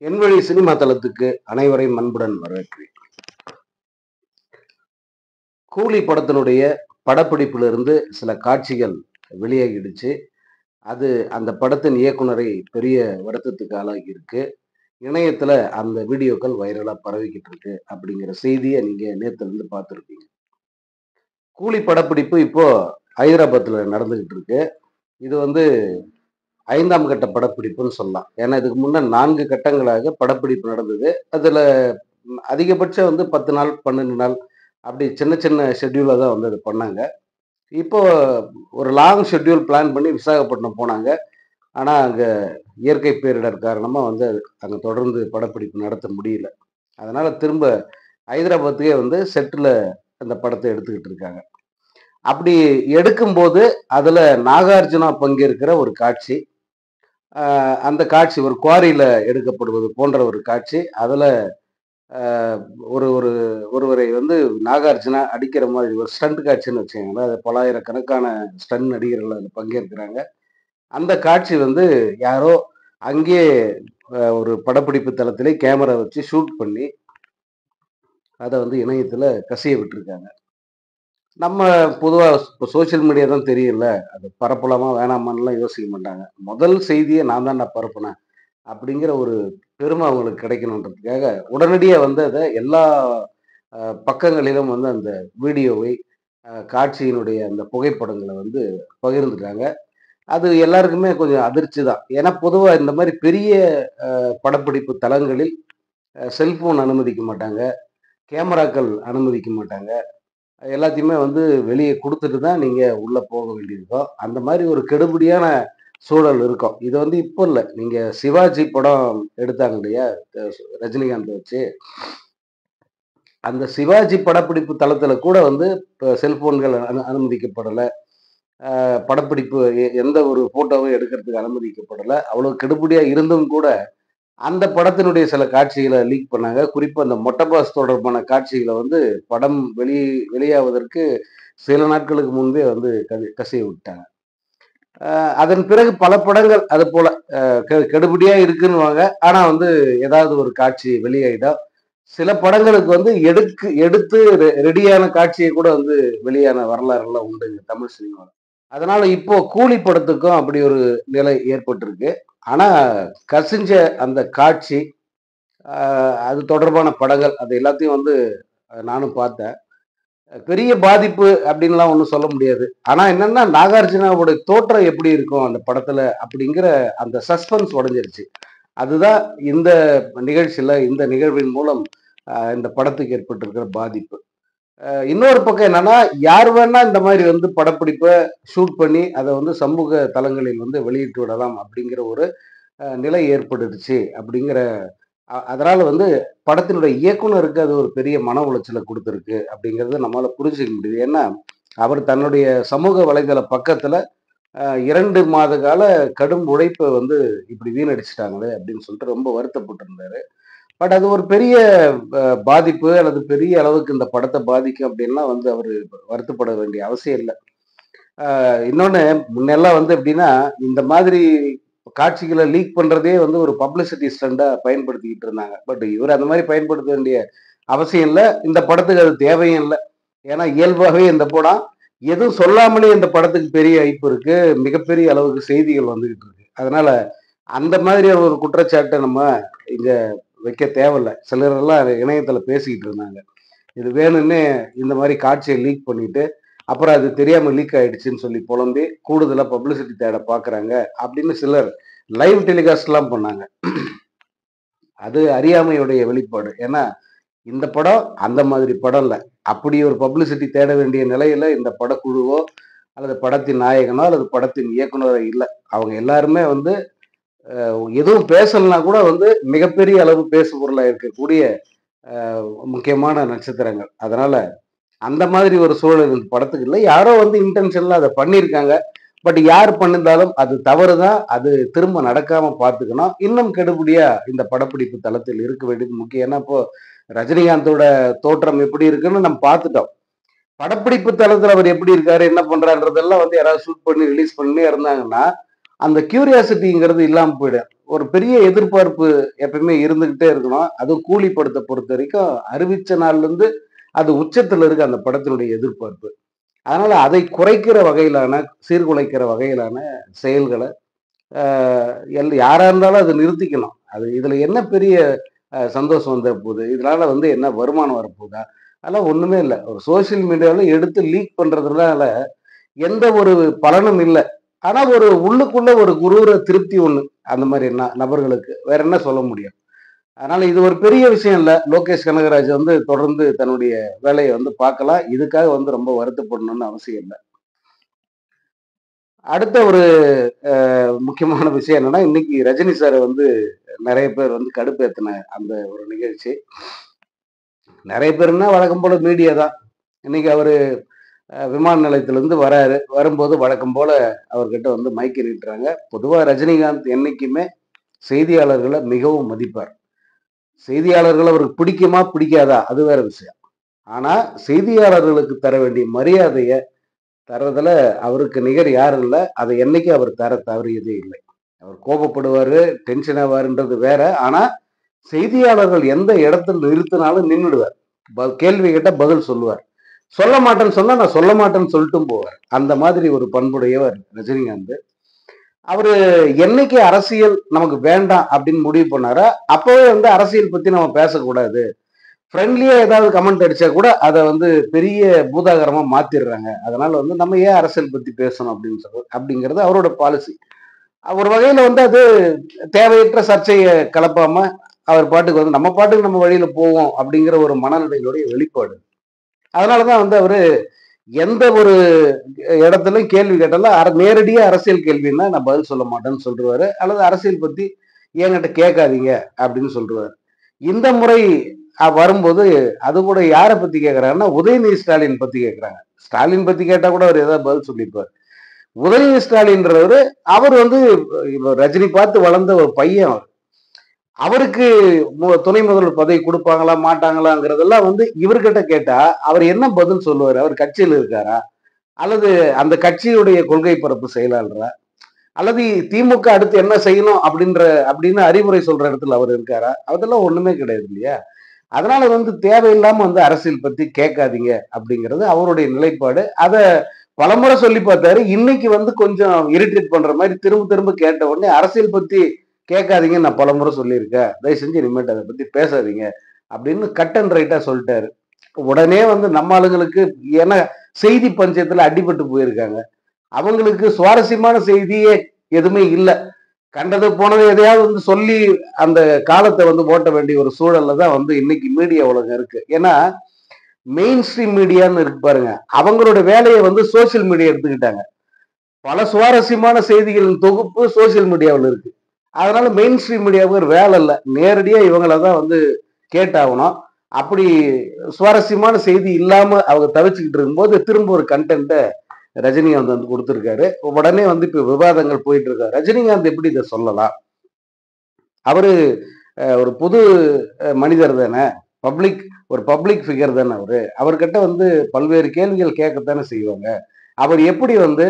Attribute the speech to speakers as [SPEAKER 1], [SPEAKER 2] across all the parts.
[SPEAKER 1] என்வழி cinema தளத்துக்கு அனைவரையும் அன்புடன் வரவேற்கிறேன். கூலி படத்தினுடைய படப்பிடிப்பிலிருந்து சில காட்சிகள் வெளியாகிடுச்சு. அது அந்த படத்தின் இயக்குனரை பெரிய வருத்தத்துக்கு ஆளாகி இருக்கு. இணையத்துல அந்த வீடியோக்கள் வைரலா பரவிக்கிட்டு இருக்கு அப்படிங்கிற செய்தியை நீங்க நேத்துல இருந்து பார்த்திருப்பீங்க. கூலி படப்பிடிப்பு இப்போ ஹைதராபாத்ல நடந்துகிட்டு இருக்கு. இது வந்து 5ஆம் கட்ட படப்பிடிப்புன்னு சொல்லலாம். ஏன்னா இதுக்கு முன்ன 4 கட்டங்களாக படப்பிடிப்பு நடந்தது. அதுல அதிகபட்சம் வந்து 10 நாள், 12 நாள் அப்படி சின்ன சின்ன ஷெட்யூல்ல தான் வந்து அத பண்ணாங்க. இப்போ ஒரு லாங் ஷெட்யூல் பிளான் பண்ணி விசாகப்பட்டினம் போனாங்க. ஆனா, அங்க இயற்கை பேரிடர் காரணமா வந்து அங்க தொடர்ந்து படப்பிடிப்பு நடத்த முடியல. அதனால திரும்ப ஹைதராபாத்துக்கே வந்து செட்ல அந்த படத்த எடுத்துக்கிட்டு இருக்காங்க. அப்படி எடுக்கும்போது, அதுல நாகார்ஜுனா பங்கேற்கிற ஒரு காட்சி. அந்த காட்சி ஒரு குவாரியில எடுக்கப்படுவது போன்ற ஒரு காட்சி. அதுல அ ஒரு ஒரு ஒருவரை வந்து நாகார்ஜுனா அடிக்கிற மாதிரி ஒரு ஸ்டண்ட் காட்சின்னு வச்சுக்கங்களேன். அது பல்லாயிரக்கணக்கான ஸ்டண்ட் நடிகர்கள் அதுல பங்கேற்கிறாங்க. அந்த காட்சி வந்து யாரோ அங்கேயே ஒரு படப்பிடிப்பு தளத்திலே கேமரா வச்சு ஷூட் பண்ணி, அத வந்து இணையத்துல கசிய விட்டுருக்காங்க. நம்ம பொதுவா இப்ப சோசியல் மீடியா தான் தெரியும்ல. அது பரப்பலாமா வேணாமான்னுலாம் யோசிக்க மாட்டாங்க. முதல் செய்திய நான் தான்டா பரப்புனேன். அப்படிங்கிற ஒரு பெருமை அவங்களுக்கு கிடைக்கணுன்றதுக்காக, உடனடியா வந்து அத எல்லா பக்கங்களிலும் வந்து அந்த வீடியோவை, காட்சியினுடைய அந்த புகைப்படங்கள வந்து பகிர்ந்துட்டாங்க. அது எல்லாருக்குமே கொஞ்சம் அதிர்ச்சி தான். ஏன்னா பொதுவா இந்த மாரி பெரிய படப்பிடிப்பு தளங்களில் செல்போன் அனுமதிக்க மாட்டாங்க. கேமராக்கள் அனுமதிக்க மாட்டாங்க. எல்லாத்தையுமே வந்து வெளிய குடுத்துட்டு தான் நீங்க உள்ள போக வேண்டியிருக்கும். அந்த மாரி ஒரு கெடுபிடியான சூழல் இருக்கும். இது வந்து இப்போ இல்ல. நீங்க சிவாஜி படம் எடுத்தாங்க இல்லையா? ரஜினிகாந்த வச்சு. அந்த சிவாஜி படப்பிடிப்பு தளத்துல கூட வந்து செல்போன்கள் அனுமதிக்கப்படல. படப்பிடிப்பு எந்த ஒரு ஃபோட்டோவும் எடுக்கிறதுக்கு அனுமதிக்கப்படல. அவ்வளவு கெடுபிடியா இருந்தும் கூட, அந்த படத்தினுடைய சில காட்சிகள லீக் பண்ணாங்க. குறிப்பா அந்த மொட்ட பாஸ் தொடர்பான காட்சிகள வந்து படம் வெளியாவதற்கு சில நாட்களுக்கு முன்பே வந்து கசிய விட்டாங்க. அதன் பிறகு பல படங்கள் அதுபோல கெடுபிடியா இருக்குன்னுவாங்க. ஆனா வந்து ஏதாவது ஒரு காட்சி வெளியாயிடும். சில படங்களுக்கு வந்து எடுத்து ரெடியான காட்சிய கூட வந்து வெளியான வரலாறுலாம் உண்டுங்க தமிழ் சினிமால. அதனால இப்போ கூலி படத்துக்கும் அப்படி ஒரு நிலை ஏற்பட்டிருக்கு. ஆனா கசிஞ்ச அந்த காட்சி, அ அது தொடர்பான படங்கள் அது எல்லாத்தையும் வந்து நானும் பார்த்தேன். பெரிய பாதிப்பு அப்படின்லாம் ஒண்ணும் சொல்ல முடியாது. ஆனா என்னன்னா, நாகார்ஜுனாவோட தோற்றம் எப்படி இருக்கும் அந்த படத்துல அப்படிங்கிற அந்த சஸ்பென்ஸ் உடைஞ்சிருச்சு. அதுதான் இந்த நிகழ்ச்சியில, இந்த நிகழ்வின் மூலம் இந்த படத்துக்கு ஏற்பட்டிருக்கிற பாதிப்பு. இன்னொரு பக்கம் என்னன்னா, யார் வேணா இந்த மாரி வந்து படப்பிடிப்ப ஷூட் பண்ணி, அத வந்து சமூக தளங்களில் வந்து வெளியிட்டு விடலாம் அப்படிங்கிற ஒரு நிலை ஏற்பட்டுடுச்சு அப்படிங்கிற அதனால வந்து படத்தினுடைய இயக்குனருக்கு அது ஒரு பெரிய மன உளைச்சல குடுத்திருக்கு அப்படிங்கிறத நம்மால புரிஞ்சுக்க முடியுது. ஏன்னா, அவர் தன்னுடைய சமூக வலைதள பக்கத்துல 2 மாத கால கடும் உழைப்ப வந்து இப்படி வீணடிச்சுட்டாங்களே அப்படின்னு சொல்லிட்டு ரொம்ப வருத்தப்பட்டிருந்தாரு. பட் அது ஒரு பெரிய பாதிப்பு அல்லது பெரிய அளவுக்கு இந்த படத்த பாதிக்கும் அப்படின்லாம் வந்து அவரு வருத்தப்பட வேண்டிய அவசியம் இல்ல. இன்னொன்னு முன்னெல்லாம் வந்து எப்படின்னா, இந்த மாதிரி காட்சிகள லீக் பண்றதே வந்து ஒரு பப்ளிசிட்டி ஸ்டண்டா பயன்படுத்திக்கிட்டு இருந்தாங்க. பட் இவரு அந்த மாரி பயன்படுத்த வேண்டிய அவசியம் இல்ல. இந்த படத்துக்கு அது தேவையும் இல்ல. ஏன்னா இயல்பாவே இந்த படம் எதுவும் சொல்லாமலே இந்த படத்துக்கு பெரிய ஹைப் இருக்கு. மிகப்பெரிய அளவுக்கு செய்திகள் வந்துகிட்டு இருக்கு. அதனால அந்த மாதிரி ஒரு குற்றச்சாட்ட நம்ம இங்க வைக்க தேவையில்ல. சிலரெல்லாம் இணையத்துல பேசிக்கிட்டு இருந்தாங்க. இது வேணும்னே இந்த மாரி காட்சிய லீக் பண்ணிட்டு, அப்புறம் அது தெரியாம லீக் ஆயிடுச்சுன்னு சொல்லி புலம்பி, கூடுதலா பப்ளிசிட்டி தேட பார்க்குறாங்க. அப்படின்னு சிலர் லைவ் டெலிகாஸ்ட்லாம் பண்ணாங்க. அது அறியாமையுடைய வெளிப்பாடு. ஏன்னா, இந்த படம் அந்த மாதிரி படம் இல்ல. அப்படி ஒரு பப்ளிசிட்டி தேட வேண்டிய நிலையில இந்த படக்குழுவோ, அல்லது படத்தின் நாயகனோ, அல்லது படத்தின் இயக்குனரோ இல்ல. அவங்க எல்லாருமே வந்து எதுவும் பேசலனா கூட வந்து மிகப்பெரிய அளவு பேசு பொருளா இருக்கக்கூடிய முக்கியமான நட்சத்திரங்கள். அதனால அந்த மாதிரி ஒரு சூழல் இந்த படத்துக்கு இல்ல. யாரோ வந்து இன்டென்ஷன்ல அத பண்ணியிருக்காங்க. பட் யார் பண்ணியிருந்தாலும் அது தவறு தான். அது திரும்ப நடக்காம பார்த்துக்கணும். இன்னும் கெடுபிடியா இந்த படப்பிடிப்பு தளத்தில் இருக்க வேண்டியது முக்கியம். ஏன்னா, இப்போ ரஜினிகாந்தோட தோற்றம் எப்படி இருக்குன்னு நம்ம பார்த்துட்டோம். படப்பிடிப்பு தளத்துல அவர் எப்படி இருக்காரு, என்ன பண்றாருன்றதெல்லாம் வந்து யாராவது ஷூட் பண்ணி ரிலீஸ் பண்ணினே இருந்தாங்கன்னா, அந்த கியூரியாசிட்டிங்கிறது இல்லாம போயிடும். ஒரு பெரிய எதிர்பார்ப்பு எப்பயுமே இருந்துகிட்டே இருக்கணும். அதுவும் கூலி படத்த பொறுத்த வரைக்கும் அறிவிச்ச நாள்ல இருந்து அது உச்சத்துல இருக்கு அந்த படத்தினுடைய எதிர்பார்ப்பு. அதனால அதை குறைக்கிற வகையிலான, சீர்குலைக்கிற வகையிலான செயல்கள அ யாரா இருந்தாலும் அத நிறுத்திக்கணும். அது இதுல என்ன பெரிய சந்தோஷம் வந்துற போது? இதனால வந்து என்ன வருமானம் வரப்போதா? அதெல்லாம் ஒண்ணுமே இல்ல. ஒரு சோசியல் மீடியால எடுத்து லீக் பண்றதுனால எந்த ஒரு பலனும் இல்ல. ஆனா ஒரு உள்ளுக்குள்ள ஒரு குரூர திருப்தி ஒண்ணு. அந்த மாரி நபர்களுக்கு. வேற என்ன சொல்ல முடியும்? அதனால இது ஒரு பெரிய விஷயம் இல்ல. லோகேஷ் கனகராஜ் வந்து தொடர்ந்து தன்னுடைய வேலைய வந்து பார்க்கலாம். இதுக்காக வந்து ரொம்ப வருத்தப்படணும்னு அவசியம் இல்ல. அடுத்த ஒரு முக்கியமான விஷயம் என்னன்னா, இன்னைக்கு ரஜினி சார வந்து நெறைய பேர் வந்து கடுப்பேத்துன அந்த ஒரு நிகழ்ச்சி. நெறைய பேருன்னா வழக்கம் போல மீடியா தான். இன்னைக்கு அவரு விமான நிலையத்திலிருந்து வராரு. வரும்போது வழக்கம் போல அவர்கிட்ட வந்து மைக்க நீட்டுறாங்க. பொதுவா ரஜினிகாந்த் என்னைக்குமே செய்தியாளர்கள மிகவும் மதிப்பார். செய்தியாளர்கள் அவருக்கு பிடிக்குமா, பிடிக்காதா? அது வேற விஷயம். ஆனா, செய்தியாளர்களுக்கு தர வேண்டிய மரியாதைய தர்றதுல அவருக்கு நிகர் யாரும் இல்ல. அதை என்னைக்கும் அவர் தர தவறியதே இல்லை. அவர் கோபப்படுவாரு, டென்ஷன் ஆவாருன்றது வேற. ஆனா, செய்தியாளர்கள் எந்த இடத்துல நிறுத்தினாலும் நின்னுடுவார். கேள்வி கேட்டா பதில் சொல்லுவார். சொல்ல மாட்டேன்னு சொன்னா, நான் சொல்ல மாட்டேன்னு சொல்லிட்டும் போவார். அந்த மாதிரி ஒரு பண்புடையவர் ரஜினிகாந்த். அவரு என்னைக்கு அரசியல் நமக்கு வேண்டாம் அப்படின்னு முடிவு பண்ணாரோ, அப்பவே வந்து அரசியல் பத்தி நம்ம பேசக்கூடாது. ஃப்ரெண்ட்லியா ஏதாவது கமெண்ட் அடிச்சா கூட அத வந்து பெரிய பூதாகரமா மாத்திடுறாங்க. அதனால வந்து நம்ம ஏன் அரசியல் பத்தி பேசணும் அப்படின்னு அப்படிங்கிறது அவரோட பாலிசி. ஒரு வகையில வந்து அது தேவையற்ற சர்ச்சைய கலப்பாம, அவர் பாட்டுக்கு வந்து நம்ம பாட்டுக்கு நம்ம வழியில போவோம் அப்படிங்கிற ஒரு மனநிலையினுடைய வெளிப்பாடு. அதனாலதான் வந்து அவரு எந்த ஒரு இடத்துலயும் கேள்வி கேட்டாலும் நேரடியா அரசியல் கேள்வின்னா நான் பதில் சொல்ல மாட்டேன்னு சொல்லிருவாரு. அல்லது அரசியல் பத்தி என்கிட்ட கேட்காதீங்க அப்படின்னு சொல்லிருவாரு. இந்த முறை வரும்போது அது கூட யார பத்தி கேட்கிறாருன்னா, உதயநிதி ஸ்டாலின் பத்தி கேட்கிறாங்க. ஸ்டாலின் பத்தி கேட்டா கூட அவர் ஏதாவது பதில் சொல்லியிருப்பார். உதயநிதி ஸ்டாலின்றவரு அவர் வந்து ரஜினி பார்த்து வளர்ந்த ஒரு பையன் அவர். அவருக்கு துணை முதல்வர் பதவி கொடுப்பாங்களா மாட்டாங்களாங்கிறதெல்லாம் வந்து இவர்கிட்ட கேட்டா அவர் என்ன பதில் சொல்லுவாரு? அவர் கட்சியில் இருக்காரா? அல்லது அந்த கட்சியுடைய கொள்கை பரப்பு செயலாளரா? அல்லது திமுக அடுத்து என்ன செய்யணும் அப்படின்னு அறிவுரை சொல்ற இடத்துல அவர் இருக்காரா? அதெல்லாம் ஒண்ணுமே கிடையாது இல்லையா? அதனால வந்து தேவையில்லாம வந்து அரசியல் பத்தி கேட்காதீங்க அப்படிங்கிறது அவருடைய நிலைப்பாடு. அத பலமுறை சொல்லி பார்த்தாரு. இன்னைக்கு வந்து கொஞ்சம் இரிட்டேட் பண்ற மாதிரி திரும்ப திரும்ப கேட்ட உடனே அரசியல் பத்தி கேட்காதீங்கன்னு நான் பலமுறை சொல்லியிருக்கேன். தயவு செஞ்சு இனிமேட்டு அத பத்தி பேசாதீங்க அப்படின்னு கட் அண்ட் ரைட்டா சொல்லிட்டாரு. உடனே வந்து நம்ம ஆளுங்களுக்கு ஏன்னா செய்தி பஞ்சத்துல அடிபட்டு போயிருக்காங்க. அவங்களுக்கு சுவாரஸ்யமான செய்தியே எதுவுமே இல்ல. கண்டது போனது எதையாவது வந்து சொல்லி அந்த காலத்தை வந்து ஓட்ட வேண்டிய ஒரு சூழல்ல தான் வந்து இன்னைக்கு மீடியா உலகம் இருக்கு. ஏன்னா மெயின் ஸ்ட்ரீம் மீடியான்னு இருக்கு பாருங்க. அவங்களோட வேலையை வந்து சோசியல் மீடியா எடுத்துக்கிட்டாங்க. பல சுவாரஸ்யமான செய்திகளின் தொகுப்பு சோசியல் மீடியாவில் இருக்கு. அதனால மெயின் ஸ்ட்ரீம் மீடியாவுக்கு ஒரு வேலை இல்லை. நேரடியா இவங்கள தான் வந்து கேட்டாகணும். அப்படி சுவாரஸ்யமான செய்தி இல்லாம அவங்க தவிச்சுக்கிட்டு இருக்கும்போது திரும்ப ஒரு கண்டென்ட்டை ரஜினிகாந்த் வந்து கொடுத்திருக்காரு. உடனே வந்து இப்ப விவாதங்கள் போயிட்டு இருக்கு. ரஜினிகாந்த் எப்படி இதை சொல்லலாம்? அவரு ஒரு புது மனிதர் தானே. பப்ளிக் ஒரு பப்ளிக் ஃபிகர் தானே அவரு. அவர்கிட்ட வந்து பல்வேறு கேள்விகள் கேட்கத்தானே செய்வாங்க. அவர் எப்படி வந்து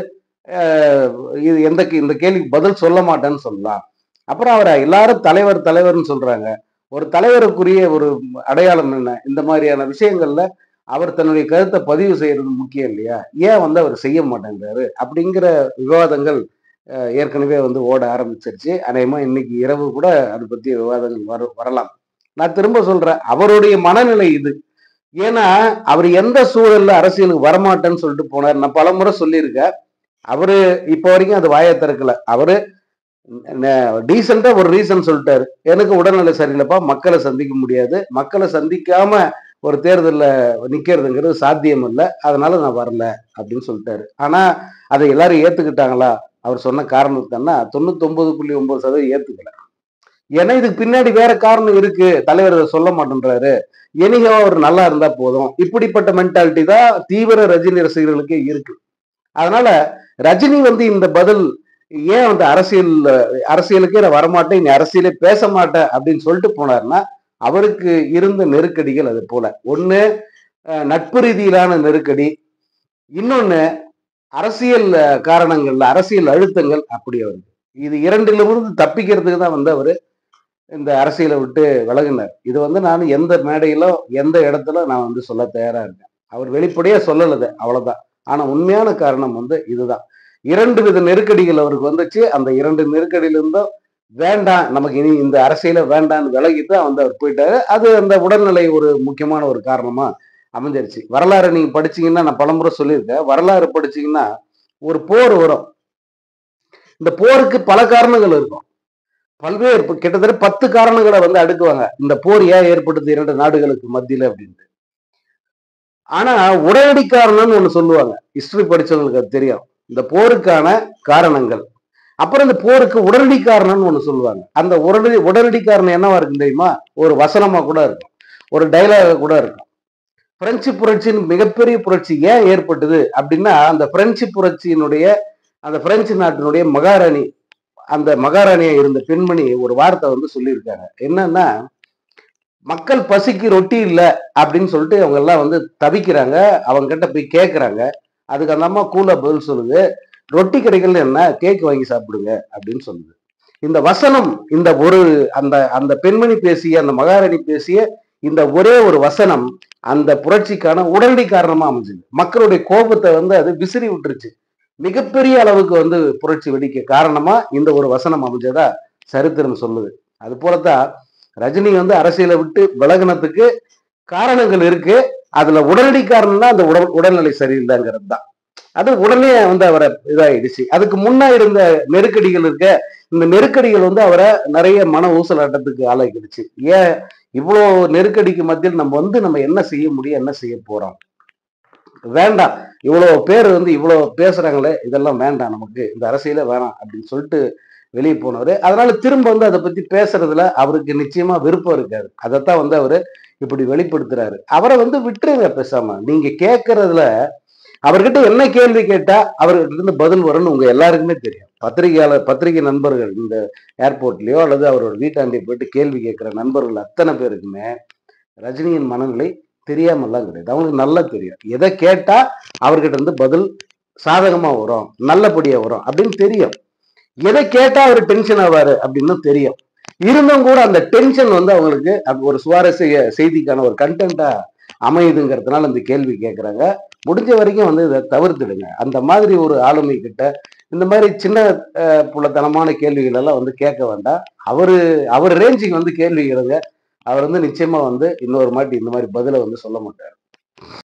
[SPEAKER 1] இது இந்த கேள்விக்கு பதில் சொல்ல மாட்டேன்னு சொல்லலாம். அப்புறம் அவரை எல்லாரும் தலைவர் தலைவர்னு சொல்றாங்க. ஒரு தலைவருக்குரிய ஒரு அடையாளம் என்ன? இந்த மாதிரியான விஷயங்கள்ல அவர் தன்னுடைய கருத்தை பதிவு செய்யறது முக்கியம் இல்லையா? ஏன் வந்து அவர் செய்ய மாட்டேங்கிறாரு? அப்படிங்கிற விவாதங்கள் ஏற்கனவே வந்து ஓட ஆரம்பிச்சிருச்சு. அநேகமா இன்னைக்கு இரவு கூட அது பத்திய விவாதங்கள் வரலாம். நான் திரும்ப சொல்றேன். அவருடைய மனநிலை இது. ஏன்னா, அவர் எந்த சூழல்ல அரசியலுக்கு வரமாட்டேன்னு சொல்லிட்டு போனார். நான் பலமுறை சொல்லியிருக்கேன். அவரு இப்ப வரைக்கும் அது வாய திறக்கல. அவரு டீசென்ட்டா ஒரு ரீசன் சொல்லிட்டாரு. எனக்கு உடல்நிலை சரியில்லப்பா, மக்களை சந்திக்க முடியாது. மக்களை சந்திக்காம ஒரு தேர்தல்ல நிக்கிறதுங்கிறது சாத்தியம் இல்ல. அதனால நான் வரல அப்படின்னு சொல்லிட்டாரு. ஆனா, அதை எல்லாரும் ஏத்துக்கிட்டாங்களா? அவர் சொன்ன காரணத்தான்னா 99.9% ஏத்துக்கல. ஏன்னா இதுக்கு பின்னாடி வேற காரணம் இருக்கு. தலைவர் இதை சொல்ல மாட்டேன்றாரு. எனிஹோ அவர் நல்லா இருந்தா போதும். இப்படிப்பட்ட மென்டாலிட்டி தான் தீவிர ரஜினி ரசிகர்களுக்கே இருக்கு. அதனால ரஜினி வந்து இந்த பதில் ஏன் வந்து அரசியலுக்கே நான் வரமாட்டேன், இனி அரசியலே பேச மாட்டேன் அப்படின்னு சொல்லிட்டு போனாருன்னா, அவருக்கு இருந்த நெருக்கடிகள் அது போல. ஒண்ணு நட்பு ரீதியிலான நெருக்கடி. இன்னொன்னு அரசியல் காரணங்கள்ல அரசியல் அழுத்தங்கள் அப்படி வருது. இது இரண்டிலிருந்து தப்பிக்கிறதுக்கு தான் வந்து அவரு இந்த அரசியலை விட்டு விலகினார். இது வந்து நான் எந்த மேடையிலோ, எந்த இடத்துல நான் வந்து சொல்ல தயாரா இருக்கேன். அவர் வெளிப்படையா சொல்லல இத. அவ்வளவுதான். ஆனா உண்மையான காரணம் வந்து இதுதான். 2 வித நெருக்கடிகள் அவருக்கு வந்துச்சு. அந்த 2 நெருக்கடியிலிருந்தும் வேண்டாம், நமக்கு இனி இந்த அரசியலே வேண்டான்னு விலகிட்டு தான் வந்து அவர் போயிட்டாரு. அது அந்த உடல்நிலை ஒரு முக்கியமான ஒரு காரணமா அமைஞ்சிருச்சு. வரலாறு நீங்க படிச்சீங்கன்னா, நான் பலமுறை சொல்லியிருக்கேன். வரலாறு படிச்சீங்கன்னா, ஒரு போர் வரும். இந்த போருக்கு பல காரணங்கள் இருக்கும். பல்வேறு கிட்டத்தட்ட 10 காரணங்கள வந்து அடுக்குவாங்க. இந்த போர் ஏன் ஏற்பட்டது 2 நாடுகளுக்கு மத்தியில அப்படின்னு. ஆனா உடனடி காரணம்னு ஒண்ணு சொல்லுவாங்க. ஹிஸ்டரி படிச்சவங்களுக்கு அது தெரியும். இந்த போருக்கான காரணங்கள். அப்புறம் இந்த போருக்கு உடனடி காரணம்னு ஒண்ணு சொல்லுவாங்க. அந்த உடனடி உடனடி காரணம் என்னவா இருக்கும் தெரியுமா? ஒரு வசனமா கூட இருக்கும். ஒரு டயலாகா கூட இருக்கும். பிரெஞ்சு புரட்சியின் மிகப்பெரிய புரட்சி ஏன் ஏற்பட்டது அப்படின்னா, அந்த பிரெஞ்சு புரட்சியினுடைய அந்த பிரெஞ்சு நாட்டினுடைய மகாராணி அந்த மகாராணியா இருந்த பெண்மணி ஒரு வார்த்தை வந்து சொல்லியிருக்காங்க. என்னன்னா, மக்கள் பசிக்கு ரொட்டி இல்ல அப்படின்னு சொல்லிட்டு அவங்க எல்லாம் வந்து தவிக்கிறாங்க. அவங்க கிட்ட போய் கேட்கறாங்க. அதுக்கு அந்த அம்மா கூலா பதில் சொல்லுது. ரொட்டி கிடைக்கல என்ன கேக் வாங்கி சாப்பிடுங்க அப்படின்னு சொல்லுது. இந்த வசனம் இந்த ஒரு அந்த அந்த பெண்மணி பேசிய அந்த மகாராணி பேசிய இந்த ஒரே ஒரு வசனம் அந்த புரட்சிக்கான உடனடி காரணமா அமைஞ்சது. மக்களுடைய கோபத்தை வந்து அது விசிறி விட்டுருச்சு. மிகப்பெரிய அளவுக்கு வந்து புரட்சி வெடிக்க காரணமா இந்த ஒரு வசனம் அமைஞ்சதா சரித்திரம் சொல்லுது. அது போலத்தான் ரஜினி வந்து அரசியலை விட்டு விலகினத்துக்கு காரணங்கள் இருக்கு. அதுல உடனடி காரணம்னா அந்த உடல்நிலை சரியில்லைங்கிறது தான். அது உடனே வந்து அவரை இதாயிடுச்சு. அதுக்கு முன்னா இருந்த நெருக்கடிகள் இருக்க, இந்த நெருக்கடிகள் வந்து அவரை நிறைய மன ஊசலாட்டத்துக்கு ஆளாக்கிடுச்சு. ஏன் இவ்வளவு நெருக்கடிக்கு மத்தியில் நம்ம என்ன செய்ய முடியும், என்ன செய்ய போறோம்? வேண்டாம். இவ்வளவு பேர் வந்து இவ்வளவு பேசுறாங்களே, இதெல்லாம் வேண்டாம் நமக்கு. இந்த அரசியலே வேணாம் அப்படின்னு சொல்லிட்டு வெளிய போனவரு. அதனால திரும்ப வந்து அத பத்தி பேசுறதுல அவருக்கு நிச்சயமா விருப்பம் இருக்காது. அதத்தான் வந்து அவரு இப்படி வெளிப்படுத்துறாரு. அவர வந்து விட்டுருங்க பேசாம. நீங்க கேட்கறதுல அவர்கிட்ட என்ன கேள்வி கேட்டா அவர்கிட்ட இருந்து பதில் வரும்னு உங்க எல்லாருக்குமே தெரியும். பத்திரிகை நண்பர்கள் இந்த ஏர்போர்ட்லயோ அல்லது அவரோட வீட்டாண்டே போயிட்டு கேள்வி கேட்கிற நண்பர்கள் அத்தனை பேருக்குமே ரஜினியின் மனநிலை தெரியாமல்லாம் கிடையாது. அவங்களுக்கு நல்லா தெரியும். எதை கேட்டா அவர்கிட்ட இருந்து பதில் சாதகமா வரும், நல்லபடியா வரும் அப்படின்னு தெரியும். எதை கேட்டா அவர் டென்ஷன் ஆவாரு அப்படின்னு தெரியும். இருந்தும் கூட அந்த டென்ஷன் வந்து அவங்களுக்கு ஒரு சுவாரஸ்ய செய்திக்கான ஒரு கண்டென்ட்டா அமையுதுங்கிறதுனால இந்த கேள்வி கேட்கறாங்க. முடிஞ்ச வரைக்கும் வந்து இதை தவிர்த்துடுங்க. அந்த மாதிரி ஒரு ஆளுமை கிட்ட இந்த மாதிரி சின்ன புலத்தனமான கேள்விகள் எல்லாம் வந்து கேட்க வேண்டாம். அவரு அவர் ரேஞ்சுக்கு வந்து கேள்வி கேளுங்க. அவர் வந்து நிச்சயமா வந்து இன்னொரு மாட்டி இந்த மாதிரி பதில வந்து சொல்ல மாட்டார்.